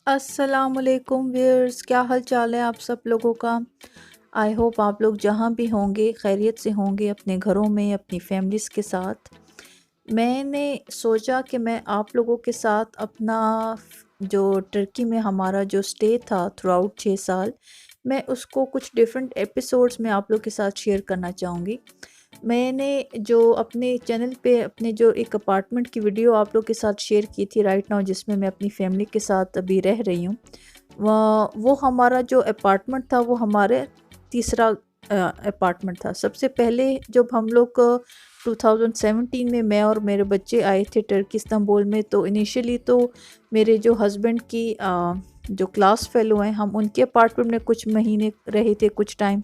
अस्सलामुअलैकुम व्यूअर्स, क्या हाल चाल है आप सब लोगों का। आई होप आप लोग जहाँ भी होंगे खैरियत से होंगे, अपने घरों में अपनी फैमिलीज़ के साथ। मैंने सोचा कि मैं आप लोगों के साथ अपना जो टर्की में हमारा जो स्टे था थ्रू आउट 6 साल, मैं उसको कुछ डिफरेंट एपिसोड्स में आप लोग के साथ शेयर करना चाहूँगी। मैंने जो अपने चैनल पे अपने जो एक अपार्टमेंट की वीडियो आप लोग के साथ शेयर की थी राइट नाउ, जिसमें मैं अपनी फैमिली के साथ अभी रह रही हूँ, वो हमारा जो अपार्टमेंट था वो हमारे तीसरा अपार्टमेंट था। सबसे पहले जब हम लोग 2017 में मैं और मेरे बच्चे आए थे टर्की इस्तांबुल में, तो इनिशियली तो मेरे जो हस्बैंड की जो क्लास फेलो हैं, हम उनके अपार्टमेंट में कुछ महीने रहे थे, कुछ टाइम।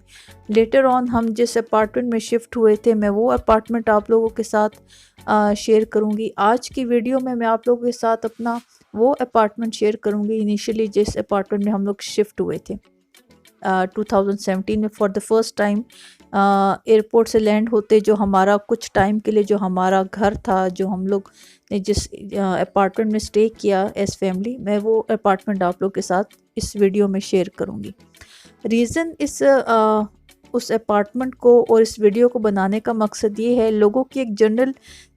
लेटर ऑन हम जिस अपार्टमेंट में शिफ्ट हुए थे, मैं वो अपार्टमेंट आप लोगों के साथ शेयर करूंगी। आज की वीडियो में मैं आप लोगों के साथ अपना वो अपार्टमेंट शेयर करूंगी इनिशियली जिस अपार्टमेंट में हम लोग शिफ्ट हुए थे 2017 में for the first time. Airport से लैंड होते जो हमारा कुछ टाइम के लिए जो हमारा घर था, जो हम लोग ने जिस अपार्टमेंट में स्टे किया एज फैमिली, मैं वो अपार्टमेंट आप लोग के साथ इस वीडियो में शेयर करूंगी। रीज़न उस अपार्टमेंट को और इस वीडियो को बनाने का मकसद ये है, लोगों की एक जनरल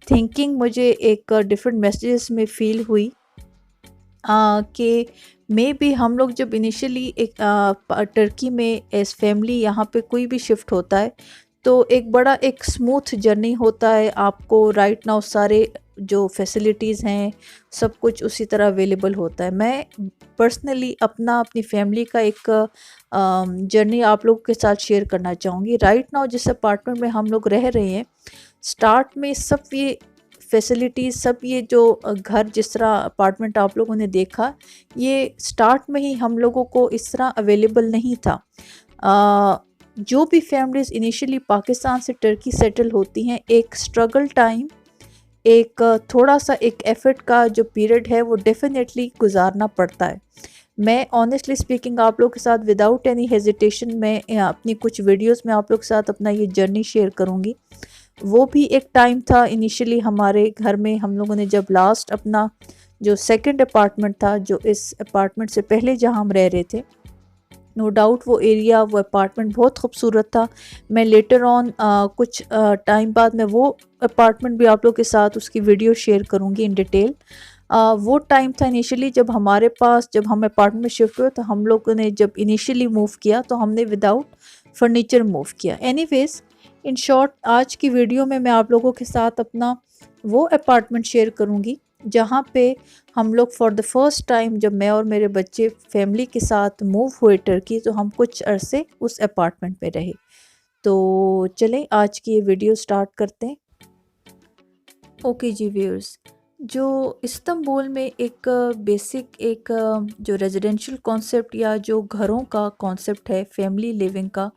थिंकिंग मुझे एक डिफरेंट मैसेजेस में फ़ील हुई कि मे बी हम लोग जब इनिशियली एक टर्की में एज फैमिली यहाँ पे कोई भी शिफ्ट होता है, तो एक स्मूथ जर्नी होता है। आपको राइट नाउ सारे जो फैसिलिटीज़ हैं सब कुछ उसी तरह अवेलेबल होता है। मैं पर्सनली अपनी फैमिली का एक जर्नी आप लोगों के साथ शेयर करना चाहूँगी। राइट नाउ जिस अपार्टमेंट में हम लोग रह रहे हैं, स्टार्ट में सब ये फैसिलिटीज़, सब ये जो घर जिस तरह अपार्टमेंट आप लोगों ने देखा, ये स्टार्ट में ही हम लोगों को इस तरह अवेलेबल नहीं था। जो भी फैमिलीज़ इनिशियली पाकिस्तान से टर्की सेटल होती हैं, एक स्ट्रगल टाइम, एक थोड़ा सा एक एफर्ट का जो पीरियड है वो डेफिनेटली गुजारना पड़ता है। मैं ऑनेस्टली स्पीकिंग आप लोग के साथ विदाउट एनी हेजिटेशन मैं अपनी कुछ वीडियोस में आप लोग के साथ अपना ये जर्नी शेयर करूँगी। वो भी एक टाइम था इनिशियली हमारे घर में, हम लोगों ने जब लास्ट अपना जो सेकंड अपार्टमेंट था, जो इस अपार्टमेंट से पहले जहां हम रह रहे थे, नो डाउट वो एरिया, वो अपार्टमेंट बहुत खूबसूरत था। मैं लेटर ऑन कुछ टाइम बाद मैं वो अपार्टमेंट भी आप लोग के साथ उसकी वीडियो शेयर करूँगी इन डिटेल। वो टाइम था इनिशियली जब हमारे पास, जब हम अपार्टमेंट में शिफ्ट हुए, तो हम लोगों ने जब इनिशियली मूव किया तो हमने विदाउट फर्नीचर मूव किया। एनीवेज, इन शॉर्ट, आज की वीडियो में मैं आप लोगों के साथ अपना वो अपार्टमेंट शेयर करूँगी जहाँ पे हम लोग फॉर द फर्स्ट टाइम, जब मैं और मेरे बच्चे फैमिली के साथ मूव हुए टर्की, तो हम कुछ अरसे उस अपार्टमेंट में रहे। तो चलें आज की ये वीडियो स्टार्ट करते हैं। ओके जी व्यूअर्स, जो इस्तांबुल में एक बेसिक एक जो रेजिडेंशियल कॉन्सेप्ट या जो घरों का कॉन्सेप्ट है फैमिली लिविंग का,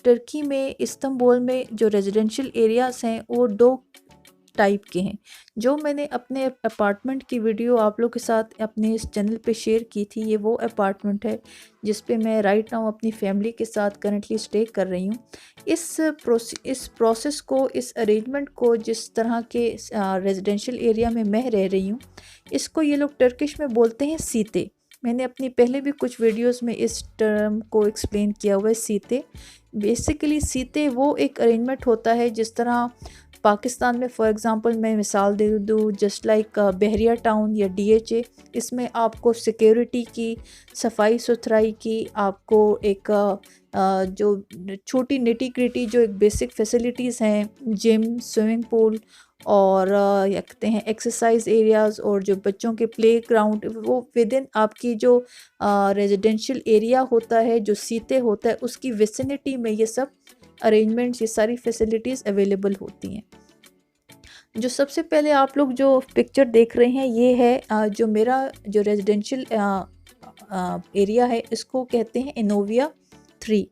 टर्की में इस्तांबुल में जो रेजिडेंशियल एरियाज़ हैं वो दो टाइप के हैं। जो मैंने अपने अपार्टमेंट की वीडियो आप लोग के साथ अपने इस चैनल पे शेयर की थी, ये वो अपार्टमेंट है जिस पे मैं राइट नाउ अपनी फैमिली के साथ करंटली स्टे कर रही हूँ। इस प्रोसेस को, इस अरेंजमेंट को, जिस तरह के रेजिडेंशियल एरिया में मैं रह रही हूँ, इसको ये लोग टर्किश में बोलते हैं सीते। मैंने अपनी पहले भी कुछ वीडियोस में इस टर्म को एक्सप्लेन किया हुआ है, सीते। बेसिकली सीते वो एक अरेंजमेंट होता है जिस तरह पाकिस्तान में, फॉर एग्ज़ाम्पल मैं मिसाल दे दूँ, जस्ट लाइक बहरिया टाउन या डीएचए, इसमें आपको सिक्योरिटी की, सफाई सुथराई की, आपको एक जो छोटी निटी ग्रिटी जो एक बेसिक फैसिलिटीज़ हैं, जिम, स्विमिंग पूल और क्या कहते हैं एक्सरसाइज एरियाज़, और जो बच्चों के प्ले ग्राउंड, वो विद इन आपकी जो रेजिडेंशियल एरिया होता है, जो सीते होता है, उसकी विसिनिटी में ये सब अरेंजमेंट्स, ये सारी फैसिलिटीज़ अवेलेबल होती हैं। जो सबसे पहले आप लोग जो पिक्चर देख रहे हैं, ये है जो मेरा जो रेजिडेंशियल एरिया है, इसको कहते हैं इनोविया 3।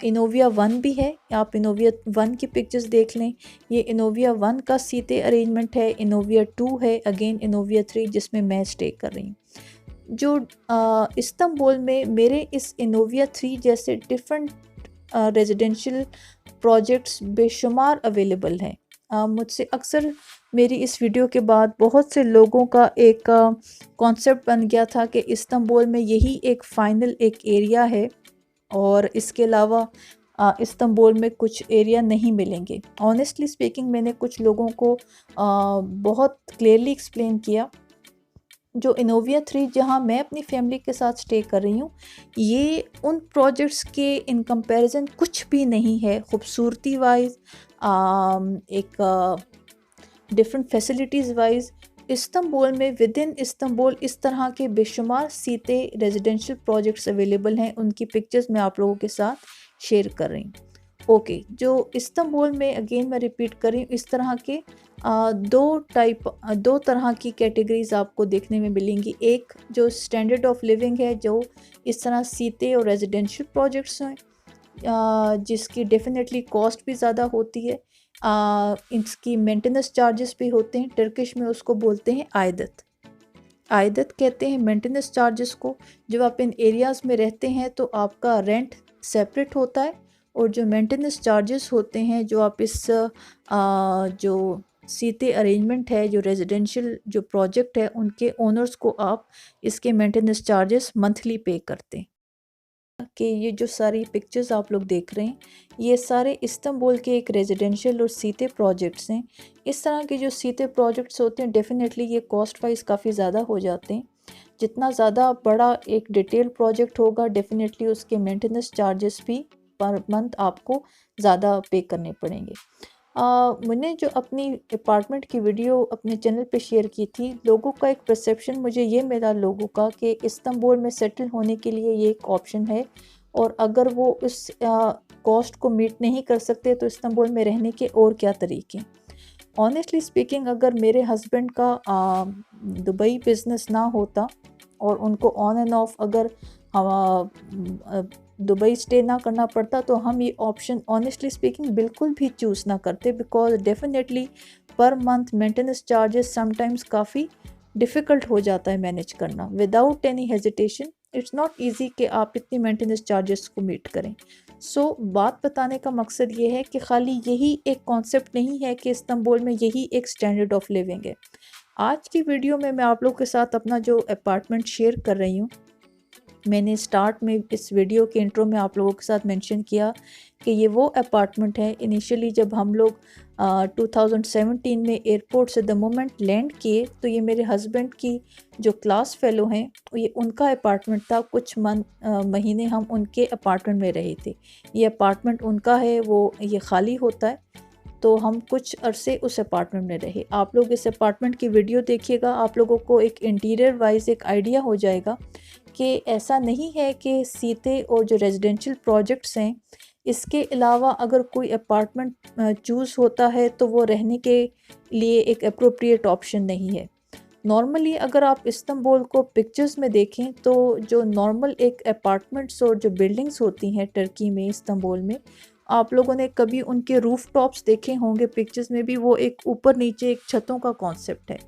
इनोविया 1 भी है, आप इनोविया 1 की पिक्चर्स देख लें। ये इनोविया 1 का सीते अरेंजमेंट है। इनोविया 2 है, अगेन इनोविया 3 जिसमें मैं स्टे कर रही हूँ। जो इस्तांबुल में मेरे इस इनोविया 3 जैसे डिफरेंट रेजिडेंशियल प्रोजेक्ट्स बेशुमार अवेलेबल हैं। मुझसे अक्सर मेरी इस वीडियो के बाद बहुत से लोगों का एक कॉन्सेप्ट बन गया था कि इस्तांबुल में यही एक फ़ाइनल एक एरिया है और इसके अलावा इस्तांबुल में कुछ एरिया नहीं मिलेंगे। ऑनेस्टली स्पीकिंग मैंने कुछ लोगों को बहुत क्लियरली एक्सप्लेन किया। जो इनोविया 3 जहाँ मैं अपनी फैमिली के साथ स्टे कर रही हूँ, ये उन प्रोजेक्ट्स के इन कंपैरिजन कुछ भी नहीं है खूबसूरती वाइज, एक डिफरेंट फैसिलिटीज़ वाइज। इस्तांबुल में विद इन इस्तांबुल इस तरह के बेशुमार सीते रेजिडेंशियल प्रोजेक्ट्स अवेलेबल हैं, उनकी पिक्चर्स मैं आप लोगों के साथ शेयर कर रही हूँ। ओके, जो इस्तांबुल में अगेन मैं रिपीट कर रही हूँ, इस तरह के दो तरह की कैटेगरीज आपको देखने में मिलेंगी। एक जो स्टैंडर्ड ऑफ लिविंग है, जो इस तरह सीते और रेजिडेंशियल प्रोजेक्ट्स हैं, जिसकी डेफिनेटली कॉस्ट भी ज़्यादा होती है। इसकी मेंटेनेंस चार्जेस भी होते हैं। टर्किश में उसको बोलते हैं आयदत। आयदत कहते हैं मेंटेनेंस चार्जेस को। जब आप इन एरियाज़ में रहते हैं तो आपका रेंट सेपरेट होता है, और जो मेंटेनेंस चार्जेस होते हैं, जो आप इस जो सीते अरेंजमेंट है, जो रेजिडेंशियल जो प्रोजेक्ट है, उनके ओनर्स को आप इसके मेंटेनेंस चार्जेस मंथली पे करते हैं। कि ये जो सारी पिक्चर्स आप लोग देख रहे हैं, ये सारे इस्तांबुल के एक रेजिडेंशियल और सीते प्रोजेक्ट्स हैं। इस तरह के जो सीते प्रोजेक्ट्स होते हैं, डेफिनेटली ये कॉस्ट वाइज काफ़ी ज़्यादा हो जाते हैं। जितना ज़्यादा बड़ा एक डिटेल प्रोजेक्ट होगा, डेफिनेटली उसके मेंटेनेंस चार्जेस भी पर मंथ आपको ज़्यादा पे करने पड़ेंगे। मैंने जो अपनी अपार्टमेंट की वीडियो अपने चैनल पे शेयर की थी, लोगों का एक परसेप्शन मुझे ये मिला लोगों का कि इस्तांबुल में सेटल होने के लिए ये एक ऑप्शन है, और अगर वो उस कॉस्ट को मीट नहीं कर सकते तो इस्तांबुल में रहने के और क्या तरीके। ऑनेस्टली स्पीकिंग, अगर मेरे हस्बैंड का दुबई बिज़नेस ना होता और उनको ऑन एंड ऑफ अगर दुबई स्टे ना करना पड़ता, तो हम ये ऑप्शन ऑनेस्टली स्पीकिंग बिल्कुल भी चूज़ ना करते, because definitely per month maintenance charges sometimes काफ़ी डिफ़िकल्ट हो जाता है मैनेज करना। Without any hesitation, it's not easy कि आप इतनी मेंटेनेंस चार्जेस को मीट करें। बात बताने का मकसद ये है कि खाली यही एक कॉन्सेप्ट नहीं है कि इस्तांबुल में यही एक स्टैंडर्ड ऑफ लिविंग है। आज की वीडियो में मैं आप लोग के साथ अपना जो अपार्टमेंट शेयर कर रही हूँ, मैंने स्टार्ट में इस वीडियो के इंट्रो में आप लोगों के साथ मेंशन किया कि ये वो अपार्टमेंट है। इनिशियली जब हम लोग 2017 में एयरपोर्ट से द मोमेंट लैंड किए, तो ये मेरे हस्बैंड की जो क्लास फेलो हैं, ये उनका अपार्टमेंट था। कुछ महीने हम उनके अपार्टमेंट में रहे थे। ये अपार्टमेंट उनका है, वो ये खाली होता है, तो हम कुछ अरसे उस अपार्टमेंट में रहे। आप लोग इस अपार्टमेंट की वीडियो देखिएगा, आप लोगों को एक इंटीरियर वाइज एक आइडिया हो जाएगा कि ऐसा नहीं है कि सीते और जो रेजिडेंशियल प्रोजेक्ट्स हैं, इसके अलावा अगर कोई अपार्टमेंट चूज़ होता है तो वो रहने के लिए एक अप्रोप्रिएट ऑप्शन नहीं है। नॉर्मली अगर आप इस्तांबुल को पिक्चर्स में देखें, तो जो नॉर्मल एक अपार्टमेंट्स और जो बिल्डिंग्स होती हैं टर्की में, इस्तांबुल में, आप लोगों ने कभी उनके रूफ टॉप्स देखे होंगे पिक्चर्स में भी, वो एक ऊपर नीचे एक छतों का कॉन्सेप्ट है।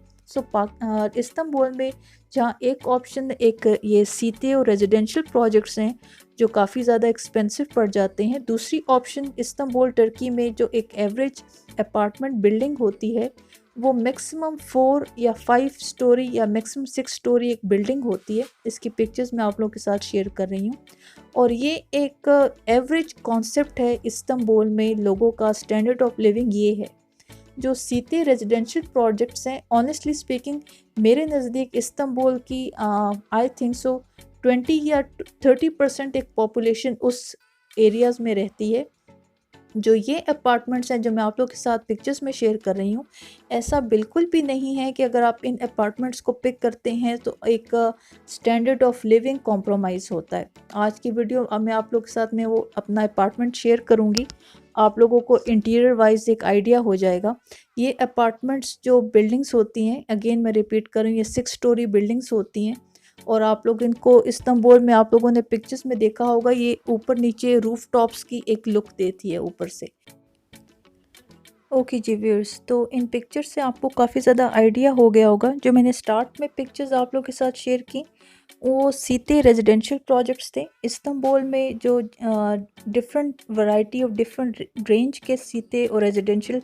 इस्तांबुल में जहाँ एक ऑप्शन एक ये सीते और रेजिडेंशियल प्रोजेक्ट्स हैं जो काफ़ी ज़्यादा एक्सपेंसिव पड़ जाते हैं, दूसरी ऑप्शन इस्तांबुल टर्की में जो एक एवरेज अपार्टमेंट बिल्डिंग होती है, वो मैक्सिमम 4 या 5 स्टोरी या मैक्सिमम 6 स्टोरी एक बिल्डिंग होती है। इसकी पिक्चर्स मैं आप लोगों के साथ शेयर कर रही हूँ, और ये एक एवरेज कॉन्सेप्ट है इस्तांबुल में। लोगों का स्टैंडर्ड ऑफ लिविंग ये है। जो सीते रेजिडेंशियल प्रोजेक्ट्स हैं, ऑनेस्टली स्पीकिंग मेरे नज़दीक इस्तांबुल की आई थिंक सो 20 या 30% एक पॉपुलेशन उस एरियाज़ में रहती है। जो ये अपार्टमेंट्स हैं जो मैं आप लोग के साथ पिक्चर्स में शेयर कर रही हूँ, ऐसा बिल्कुल भी नहीं है कि अगर आप इन अपार्टमेंट्स को पिक करते हैं तो एक स्टैंडर्ड ऑफ लिविंग कॉम्प्रोमाइज़ होता है। आज की वीडियो अब मैं आप लोग के साथ में वो अपना अपार्टमेंट शेयर करूँगी, आप लोगों को इंटीरियर वाइज एक आइडिया हो जाएगा। ये अपार्टमेंट्स जो बिल्डिंग्स होती हैं, अगेन मैं रिपीट करूँ, ये 6 स्टोरी बिल्डिंग्स होती हैं, और आप लोग इनको इस्तांबुल में आप लोगों ने पिक्चर्स में देखा होगा, ये ऊपर नीचे रूफ टॉप्स की एक लुक देती है ऊपर से। ओके जी व्यूअर्स, तो इन पिक्चर्स से आपको काफ़ी ज़्यादा आइडिया हो गया होगा। जो मैंने स्टार्ट में पिक्चर्स आप लोगों के साथ शेयर की, वो सीते रेजिडेंशियल प्रोजेक्ट्स थे। इस्तांबुल में जो different variety of different range के सीते और रेजिडेंशियल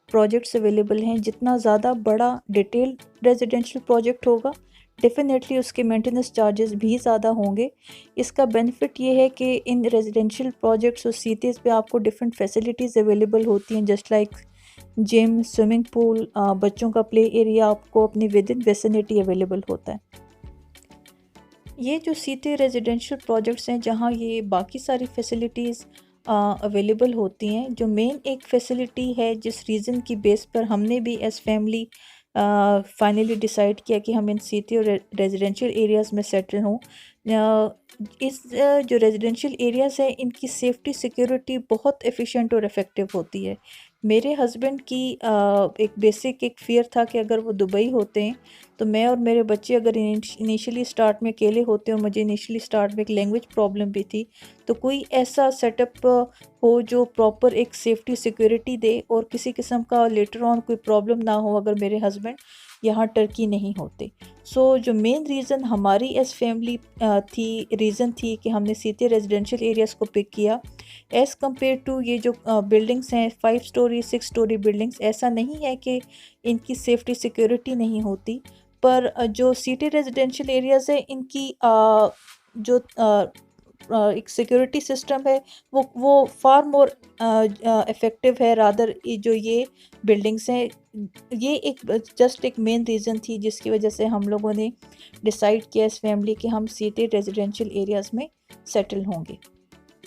प्रोजेक्ट्स अवेलेबल हैं। जितना ज़्यादा बड़ा डिटेल रेजिडेंशियल प्रोजेक्ट होगा, डेफिनेटली उसके मेंटेनेंस चार्जेस भी ज़्यादा होंगे। इसका बेनिफिट ये है कि इन रेजिडेंशियल प्रोजेक्ट्स और सीटीज़ पे आपको डिफरेंट फैसिलिटीज़ अवेलेबल होती हैं, just like gym, swimming pool, बच्चों का प्ले एरिया आपको अपनी विद इन वेसिनिटी अवेलेबल होता है। ये जो सीटी रेजिडेंशियल प्रोजेक्ट्स हैं जहाँ ये बाकी सारी फैसिलिटीज़ अवेलेबल होती हैं, जो मेन एक फैसिलिटी है जिस रीज़न की बेस पर हमने भी एज़ फैमिली फाइनली डिसाइड किया कि हम इन सिटी और रेजिडेंशियल एरियाज़ में सेटल हों। जो रेजिडेंशियल एरियाज़ हैं इनकी सेफ्टी सिक्योरिटी बहुत एफिशिएंट और इफ़ेक्टिव होती है। मेरे हस्बैंड की एक बेसिक एक फ़ियर था कि अगर वो दुबई होते हैं तो मैं और मेरे बच्चे अगर इनिशियली स्टार्ट में अकेले होते और मुझे इनिशियली स्टार्ट में एक लैंग्वेज प्रॉब्लम भी थी, तो कोई ऐसा सेटअप हो जो प्रॉपर एक सेफ्टी सिक्योरिटी दे और किसी किस्म का लेटर ऑन कोई प्रॉब्लम ना हो अगर मेरे हस्बैंड यहाँ टर्की नहीं होते। सो जो मेन रीज़न हमारी एज फैमिली रीज़न थी कि हमने सीधे रेजिडेंशियल एरियाज़ को पिक किया एज़ कम्पेयर टू ये जो बिल्डिंग्स हैं 5 स्टोरी 6 स्टोरी बिल्डिंग्स। ऐसा नहीं है कि इनकी सेफ्टी सिक्योरिटी नहीं होती, पर जो सिटी रेजिडेंशियल एरियाज़ है इनकी जो एक सिक्योरिटी सिस्टम है वो फार मोर इफ़ेक्टिव है रादर जो ये बिल्डिंग्स हैं। ये एक जस्ट एक मेन रीज़न थी जिसकी वजह से हम लोगों ने डिसाइड किया इस फैमिली कि हम सिटी रेजिडेंशियल एरियाज़ में सेटल होंगे।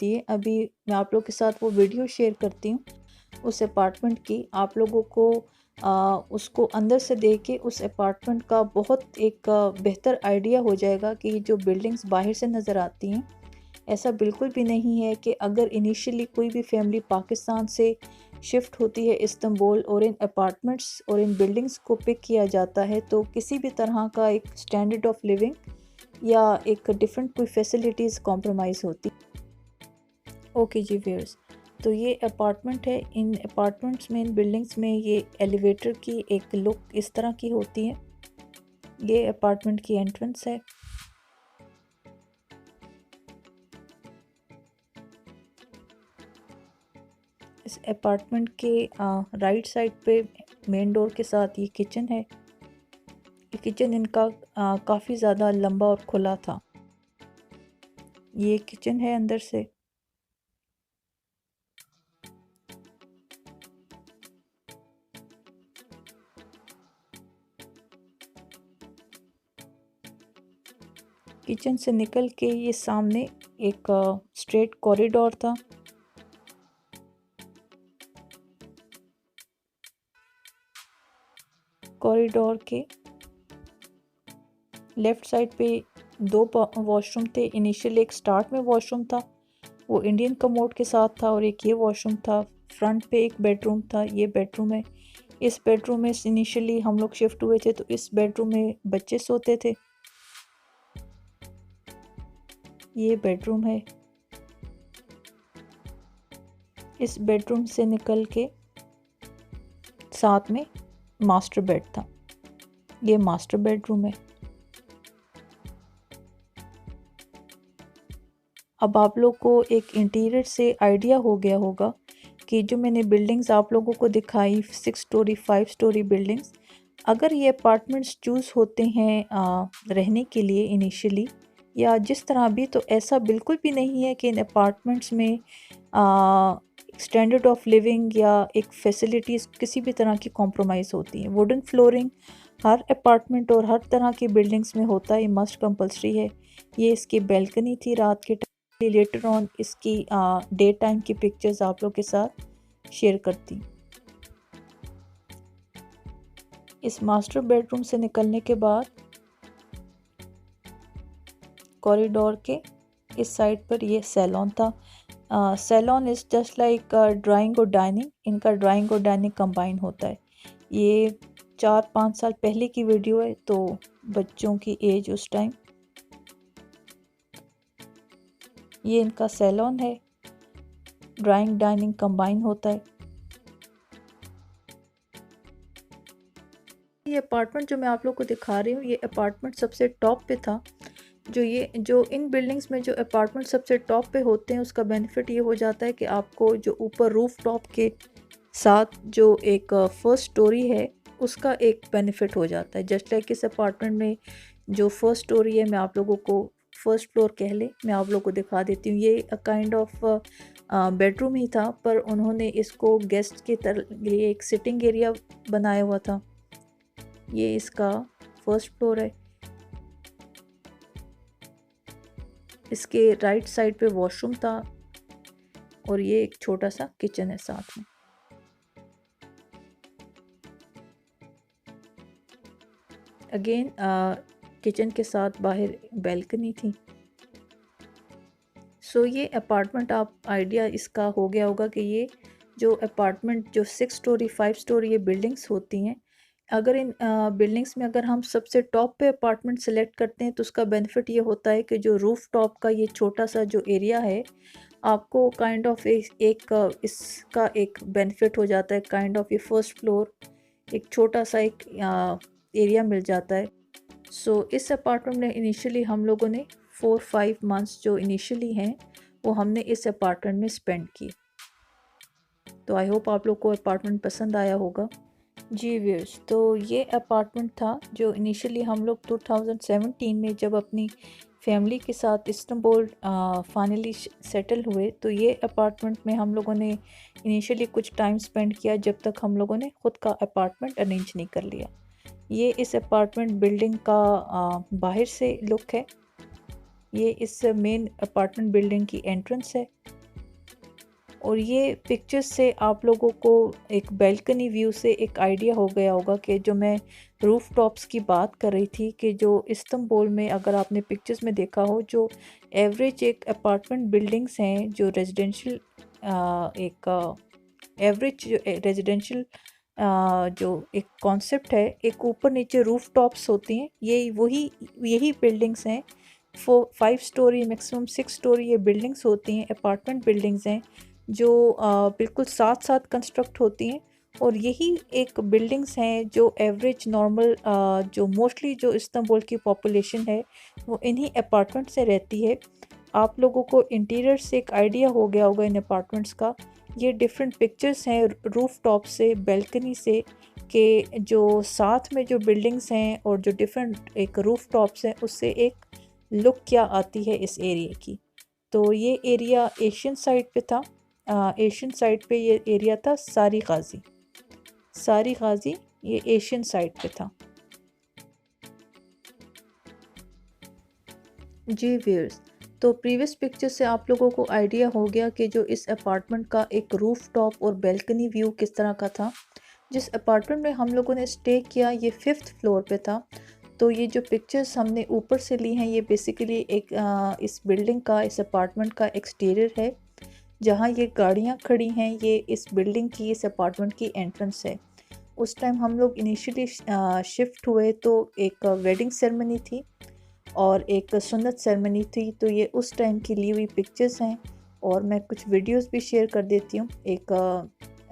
ये अभी मैं आप लोग के साथ वो वीडियो शेयर करती हूँ उस अपार्टमेंट की। आप लोगों को उसको अंदर से देख के उस अपार्टमेंट का बहुत एक बेहतर आइडिया हो जाएगा कि जो बिल्डिंग्स बाहर से नज़र आती हैं ऐसा बिल्कुल भी नहीं है कि अगर इनिशियली कोई भी फैमिली पाकिस्तान से शिफ्ट होती है इस्तांबुल और इन अपार्टमेंट्स और इन बिल्डिंग्स को पिक किया जाता है तो किसी भी तरह का एक स्टैंडर्ड ऑफ लिविंग या एक डिफरेंट कोई फैसिलिटीज़ कॉम्प्रोमाइज़ होती। ओके जी व्यूअर्स, तो ये अपार्टमेंट है। इन अपार्टमेंट्स में इन बिल्डिंग्स में ये एलिवेटर की एक लुक इस तरह की होती है। ये अपार्टमेंट की एंट्रेंस है। इस अपार्टमेंट के राइट साइड पे मेन डोर के साथ ये किचन है। ये किचन इनका काफ़ी ज़्यादा लंबा और खुला था। ये किचन है अंदर से। किचन से निकल के ये सामने एक स्ट्रेट कॉरिडोर था। कॉरिडोर के लेफ़्ट साइड पे 2 वॉशरूम थे। इनिशियल एक स्टार्ट में वॉशरूम था, वो इंडियन कमोड के साथ था, और एक ये वॉशरूम था। फ्रंट पे एक बेडरूम था, ये बेडरूम है। इस बेडरूम में इनिशियली हम लोग शिफ्ट हुए थे तो इस बेडरूम में बच्चे सोते थे। ये बेडरूम है। इस बेडरूम से निकल के साथ में मास्टर बेड था। ये मास्टर बेडरूम है। अब आप लोग को एक इंटीरियर से आइडिया हो गया होगा कि जो मैंने बिल्डिंग्स आप लोगों को दिखाई 6 स्टोरी 5 स्टोरी बिल्डिंग्स, अगर ये अपार्टमेंट्स चूज़ होते हैं रहने के लिए इनिशियली या जिस तरह भी, तो ऐसा बिल्कुल भी नहीं है कि इन अपार्टमेंट्स में स्टैंडर्ड ऑफ लिविंग या एक फैसिलिटीज़ किसी भी तरह की कॉम्प्रोमाइज़ होती हैं। वुडन फ्लोरिंग हर अपार्टमेंट और हर तरह की बिल्डिंग्स में होता है, ये मस्ट कंपल्सरी है। ये इसकी बैल्कनी थी रात के टाइम। लेटर ऑन इसकी डे टाइम की पिक्चर्स आप लोग के साथ शेयर करती। इस मास्टर बेडरूम से निकलने के बाद कॉरिडोर के इस साइड पर ये सैलून था। Saloon is just like drawing और डाइनिंग। इनका ड्राइंग और डाइनिंग कंबाइन होता है। ये 4-5 साल पहले की वीडियो है, तो बच्चों की एज उस टाइम। ये इनका सैलून है, ड्राइंग डाइनिंग कंबाइन होता है। ये अपार्टमेंट जो मैं आप लोग को दिखा रही हूँ, ये अपार्टमेंट सबसे टॉप पे था। जो इन बिल्डिंग्स में जो अपार्टमेंट सबसे टॉप पे होते हैं उसका बेनिफिट ये हो जाता है कि आपको जो ऊपर रूफ टॉप के साथ जो एक फर्स्ट स्टोरी है उसका एक बेनिफिट हो जाता है। जस्ट लाइक इस अपार्टमेंट में जो फर्स्ट स्टोरी है, मैं आप लोगों को फर्स्ट फ्लोर कह ले, मैं आप लोगों को दिखा देती हूँ। ये काइंड ऑफ बेडरूम ही था, पर उन्होंने इसको गेस्ट के लिए एक सिटिंग एरिया बनाया हुआ था। ये इसका फर्स्ट फ्लोर है। इसके राइट साइड पे वॉशरूम था और ये एक छोटा सा किचन है साथ में। अगेन किचन के साथ बाहर बैल्कनी थी। सो ये अपार्टमेंट, आप आइडिया इसका हो गया होगा कि ये जो अपार्टमेंट जो 6 स्टोरी 5 स्टोरी ये बिल्डिंग्स होती हैं, अगर इन बिल्डिंग्स में अगर हम सबसे टॉप पे अपार्टमेंट सेलेक्ट करते हैं तो उसका बेनिफिट ये होता है कि जो रूफ टॉप का ये छोटा सा जो एरिया है, आपको काइंड ऑफ इसका एक बेनिफिट हो जाता है। काइंड ऑफ ये फर्स्ट फ्लोर एक छोटा सा एक एरिया मिल जाता है। सो इस अपार्टमेंट में इनिशियली हम लोगों ने 4-5 मंथ्स जो इनिशियली हैं वो हमने इस अपार्टमेंट में स्पेंड किए। तो आई होप आप लोग को अपार्टमेंट पसंद आया होगा। जी व्यूअर्स, तो ये अपार्टमेंट था जो इनिशियली हम लोग 2017 में जब अपनी फैमिली के साथ इस्तांबुल फाइनली सेटल हुए, तो ये अपार्टमेंट में हम लोगों ने इनिशियली कुछ टाइम स्पेंड किया जब तक हम लोगों ने ख़ुद का अपार्टमेंट अरेंज नहीं कर लिया। ये इस अपार्टमेंट बिल्डिंग का बाहर से लुक है। ये इस मेन अपार्टमेंट बिल्डिंग की एंट्रेंस है और ये पिक्चर्स से आप लोगों को एक बैल्कनी व्यू से एक आइडिया हो गया होगा कि जो मैं रूफ टॉप्स की बात कर रही थी, कि जो इस्तांबुल में अगर आपने पिक्चर्स में देखा हो, जो एवरेज एक अपार्टमेंट बिल्डिंग्स हैं जो रेजिडेंशियल एक एवरेज रेजिडेंशियल जो एक कॉन्सेप्ट है, एक ऊपर नीचे रूफ टॉप्स होती हैं, यही बिल्डिंग्स हैं। 5 स्टोरी मैक्सिमम 6 स्टोरी ये बिल्डिंग्स होती हैं, अपार्टमेंट बिल्डिंग्स हैं जो बिल्कुल साथ साथ कंस्ट्रक्ट होती हैं। और यही एक बिल्डिंग्स हैं जो एवरेज नॉर्मल जो मोस्टली जो इस्तांबुल की पॉपुलेशन है वो इन्हीं अपार्टमेंट से रहती है। आप लोगों को इंटीरियर से एक आइडिया हो गया होगा इन अपार्टमेंट्स का। ये डिफरेंट पिक्चर्स हैं रूफ टॉप से, बैल्कनी से, कि जो साथ में जो बिल्डिंग्स हैं और जो डिफरेंट एक रूफ टॉप्स हैं उससे एक लुक क्या आती है इस एरिया की। तो ये एरिया एशियन साइड पे था। एशियन साइड पे ये एरिया था सारी गाजी ये एशियन साइड पे था। जी व्यूअर्स, तो प्रीवियस पिक्चर से आप लोगों को आइडिया हो गया कि जो इस अपार्टमेंट का एक रूफ टॉप और बैल्कनी व्यू किस तरह का था। जिस अपार्टमेंट में हम लोगों ने स्टे किया ये 5th फ्लोर पे था। तो ये जो पिक्चर्स हमने ऊपर से ली हैं ये बेसिकली एक इस बिल्डिंग का, इस अपार्टमेंट का एक्सटीरियर है। जहाँ ये गाड़ियाँ खड़ी हैं ये इस बिल्डिंग की, इस अपार्टमेंट की एंट्रेंस है। उस टाइम हम लोग इनिशियली शिफ्ट हुए तो एक वेडिंग सेरेमनी थी और एक सुन्नत सेरेमनी थी। तो ये उस टाइम की ली हुई पिक्चर्स हैं और मैं कुछ वीडियोस भी शेयर कर देती हूँ। एक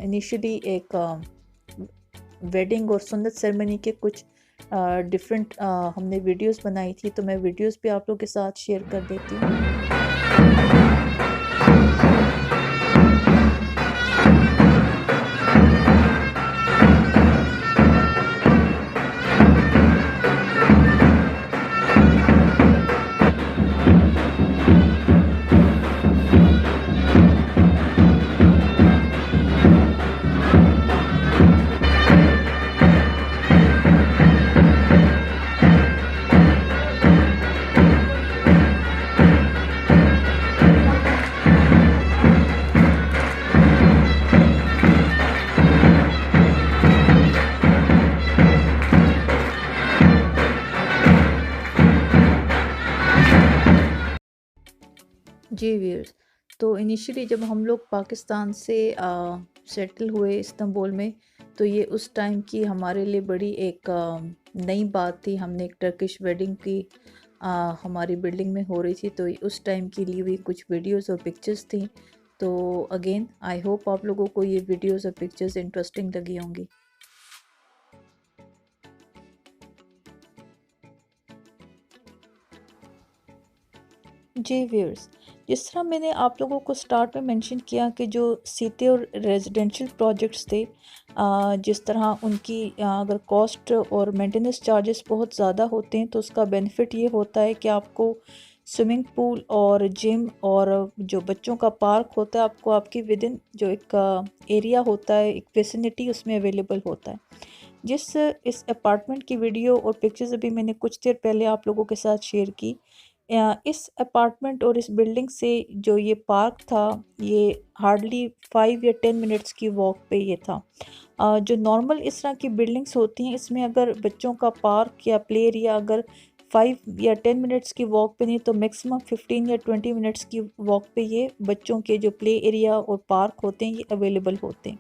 इनिशियली एक वेडिंग और सुन्नत सेरेमनी के कुछ डिफरेंट हमने वीडियोस बनाई थी, तो मैं वीडियोस भी आप लोग के साथ शेयर कर देती हूँ। जी व्यूअर्स, तो इनिशियली जब हम लोग पाकिस्तान से सेटल हुए इस्तांबुल में, तो ये उस टाइम की हमारे लिए बड़ी एक नई बात थी। हमने एक टर्किश वेडिंग की हमारी बिल्डिंग में हो रही थी, तो उस टाइम की ली हुई कुछ वीडियोस और पिक्चर्स थी। तो अगेन आई होप आप लोगों को ये वीडियोस और पिक्चर्स इंटरेस्टिंग लगी होंगी। जी व्यूअर्स, जिस तरह मैंने आप लोगों को स्टार्ट में मेंशन किया कि जो सिटी और रेजिडेंशियल प्रोजेक्ट्स थे, जिस तरह उनकी अगर कॉस्ट और मेंटेनेंस चार्जेस बहुत ज़्यादा होते हैं तो उसका बेनिफिट ये होता है कि आपको स्विमिंग पूल और जिम और जो बच्चों का पार्क होता है आपको आपकी विद इन जो एक एरिया होता है, एक विसिनिटी उसमें अवेलेबल होता है। जिस इस अपार्टमेंट की वीडियो और पिक्चर्स अभी मैंने कुछ देर पहले आप लोगों के साथ शेयर की, इस अपार्टमेंट और इस बिल्डिंग से जो ये पार्क था, ये हार्डली 5 या 10 मिनट्स की वॉक पे ये था। जो नॉर्मल इस तरह की बिल्डिंग्स होती हैं इसमें अगर बच्चों का पार्क या प्ले एरिया अगर 5 या 10 मिनट्स की वॉक पे नहीं तो मैक्सिमम 15 या 20 मिनट्स की वॉक पे ये बच्चों के जो प्ले एरिया और पार्क होते हैं ये अवेलेबल होते हैं।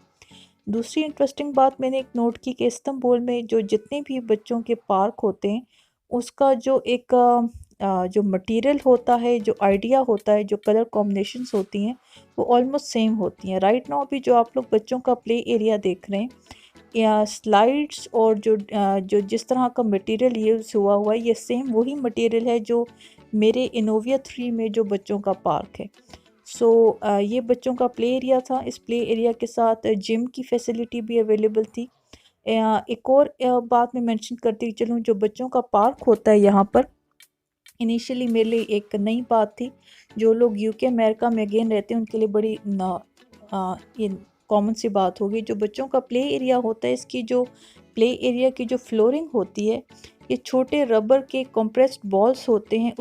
दूसरी इंटरेस्टिंग बात मैंने एक नोट की कि इस्तांबुल में जो जितने भी बच्चों के पार्क होते हैं उसका जो जो मटेरियल होता है, जो आइडिया होता है, जो कलर कॉम्बिनेशंस होती हैं वो ऑलमोस्ट सेम होती हैं। राइट नाउ अभी जो आप लोग बच्चों का प्ले एरिया देख रहे हैं या स्लाइड्स और जो जिस तरह का मटेरियल यूज़ हुआ हुआ है ये सेम वही मटेरियल है जो मेरे इनोविया 3 में जो बच्चों का पार्क है। ये बच्चों का प्ले एरिया था। इस प्ले एरिया के साथ जिम की फैसिलिटी भी अवेलेबल थी। एक और बात मैं मेंशन करती चलूँ, जो बच्चों का पार्क होता है यहाँ पर इनिशियली मेरे लिए एक नई बात थी। जो लोग यूके अमेरिका में अगेन रहते हैं उनके लिए बड़ी ये कॉमन सी बात होगी। जो बच्चों का प्ले एरिया होता है इसकी जो प्ले एरिया की जो फ्लोरिंग होती है ये छोटे रबर के कंप्रेस्ड बॉल्स होते हैं,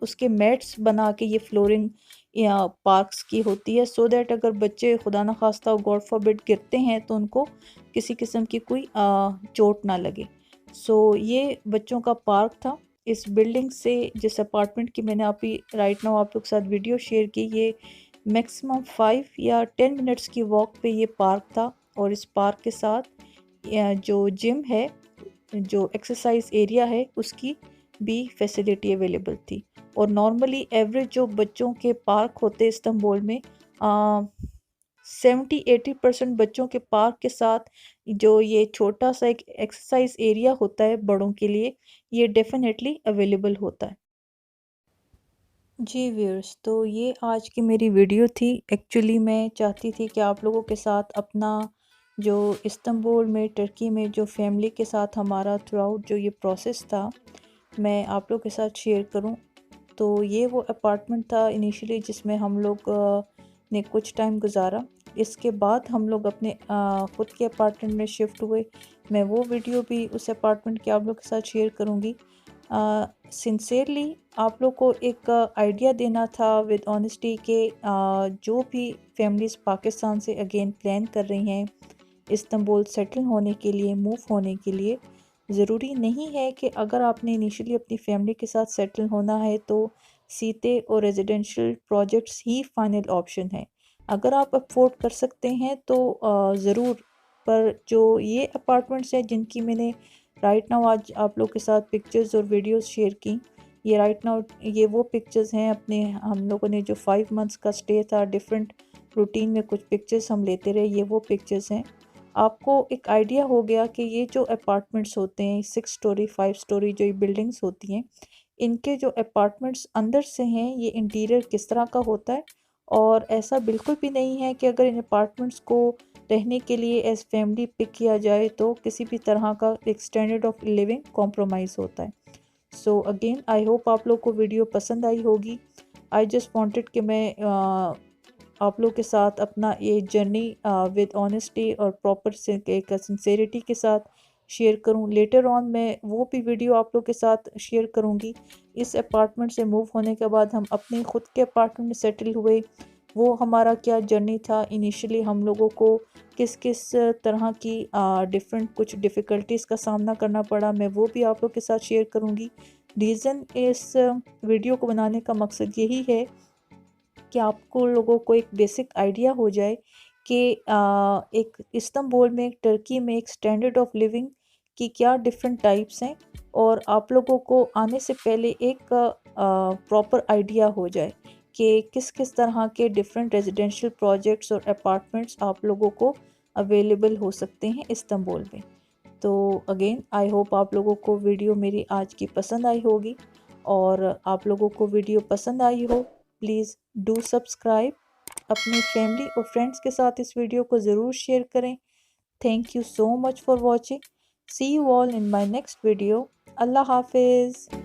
उसके मैट्स बना के ये फ्लोरिंग या पार्क्स की होती है, सो दैट अगर बच्चे खुदा न खास्ता गॉड फॉरबिड गिरते हैं तो उनको किसी किस्म की कोई चोट ना लगे। ये बच्चों का पार्क था। इस बिल्डिंग से जिस अपार्टमेंट की मैंने अभी राइट नाउ आप लोग के साथ वीडियो शेयर की, ये मैक्सिमम 5 या 10 मिनट्स की वॉक पे ये पार्क था और इस पार्क के साथ जो जिम है, जो एक्सरसाइज एरिया है उसकी भी फैसिलिटी अवेलेबल थी। और नॉर्मली एवरेज जो बच्चों के पार्क होते हैं इस्तांबुल में 70-80% बच्चों के पार्क के साथ जो ये छोटा सा एक एक्सरसाइज एरिया होता है बड़ों के लिए, ये डेफिनेटली अवेलेबल होता है। जी व्यूअर्स, तो ये आज की मेरी वीडियो थी। एक्चुअली मैं चाहती थी कि आप लोगों के साथ अपना जो इस्तांबुल में टर्की में जो फैमिली के साथ हमारा थ्रू आउट जो ये प्रोसेस था मैं आप लोगों के साथ शेयर करूं। तो ये वो अपार्टमेंट था इनिशियली जिसमें हम लोग ने कुछ टाइम गुजारा। इसके बाद हम लोग अपने ख़ुद के अपार्टमेंट में शिफ्ट हुए। मैं वो वीडियो भी उस अपार्टमेंट की आप लोग के साथ शेयर करूँगी। सिंसियरली आप लोग को एक आइडिया देना था विद ऑनेस्टी के जो भी फैमिलीज़ पाकिस्तान से अगेन प्लान कर रही हैं इस्तांबुल सेटल होने के लिए, मूव होने के लिए, ज़रूरी नहीं है कि अगर आपने इनिशियली अपनी फैमिली के साथ सेटल होना है तो सीते और रेजिडेंशियल प्रोजेक्ट्स ही फाइनल ऑप्शन है। अगर आप अफोर्ड कर सकते हैं तो ज़रूर, पर जो ये अपार्टमेंट्स हैं जिनकी मैंने राइट नाउ आज आप लोग के साथ पिक्चर्स और वीडियोस शेयर की, ये राइट नाउ ये वो पिक्चर्स हैं अपने हम लोगों ने जो 5 मंथ्स का स्टे था, डिफरेंट रूटीन में कुछ पिक्चर्स हम लेते रहे, ये वो पिक्चर्स हैं। आपको एक आइडिया हो गया कि ये जो अपार्टमेंट्स होते हैं 6 स्टोरी 5 स्टोरी जो ये बिल्डिंग्स होती हैं, इनके जो अपार्टमेंट्स अंदर से हैं ये इंटीरियर किस तरह का होता है। और ऐसा बिल्कुल भी नहीं है कि अगर इन अपार्टमेंट्स को रहने के लिए एज फैमिली पिक किया जाए तो किसी भी तरह का एक स्टैंडर्ड ऑफ लिविंग कॉम्प्रोमाइज़ होता है। सो अगेन आई होप आप लोग को वीडियो पसंद आई होगी। आई जस्ट वांटेड कि मैं आप लोग के साथ अपना ये जर्नी विद ऑनेस्टी और प्रॉपर से एक सिंसेरिटी के साथ शेयर करूं। लेटर ऑन मैं वो भी वीडियो आप लोग के साथ शेयर करूंगी। इस अपार्टमेंट से मूव होने के बाद हम अपने ख़ुद के अपार्टमेंट में सेटल हुए, वो हमारा क्या जर्नी था, इनिशियली हम लोगों को किस किस तरह की डिफरेंट कुछ डिफ़िकल्टीज़ का सामना करना पड़ा, मैं वो भी आप लोग के साथ शेयर करूंगी। रीज़न इस वीडियो को बनाने का मकसद यही है कि आपको लोगों को एक बेसिक आइडिया हो जाए कि एक इस्तांबुल में, एक टर्की में एक स्टैंडर्ड ऑफ लिविंग की क्या डिफरेंट टाइप्स हैं और आप लोगों को आने से पहले एक प्रॉपर आइडिया हो जाए कि किस किस तरह के डिफरेंट रेजिडेंशियल प्रोजेक्ट्स और अपार्टमेंट्स आप लोगों को अवेलेबल हो सकते हैं इस्तांबुल में। तो अगेन आई होप आप लोगों को वीडियो मेरी आज की पसंद आई होगी। और आप लोगों को वीडियो पसंद आई हो, प्लीज़ डू सब्सक्राइब। अपनी फैमिली और फ्रेंड्स के साथ इस वीडियो को ज़रूर शेयर करें। Thank you so much for watching. See you all in my next video. अल्लाह हाफिज़।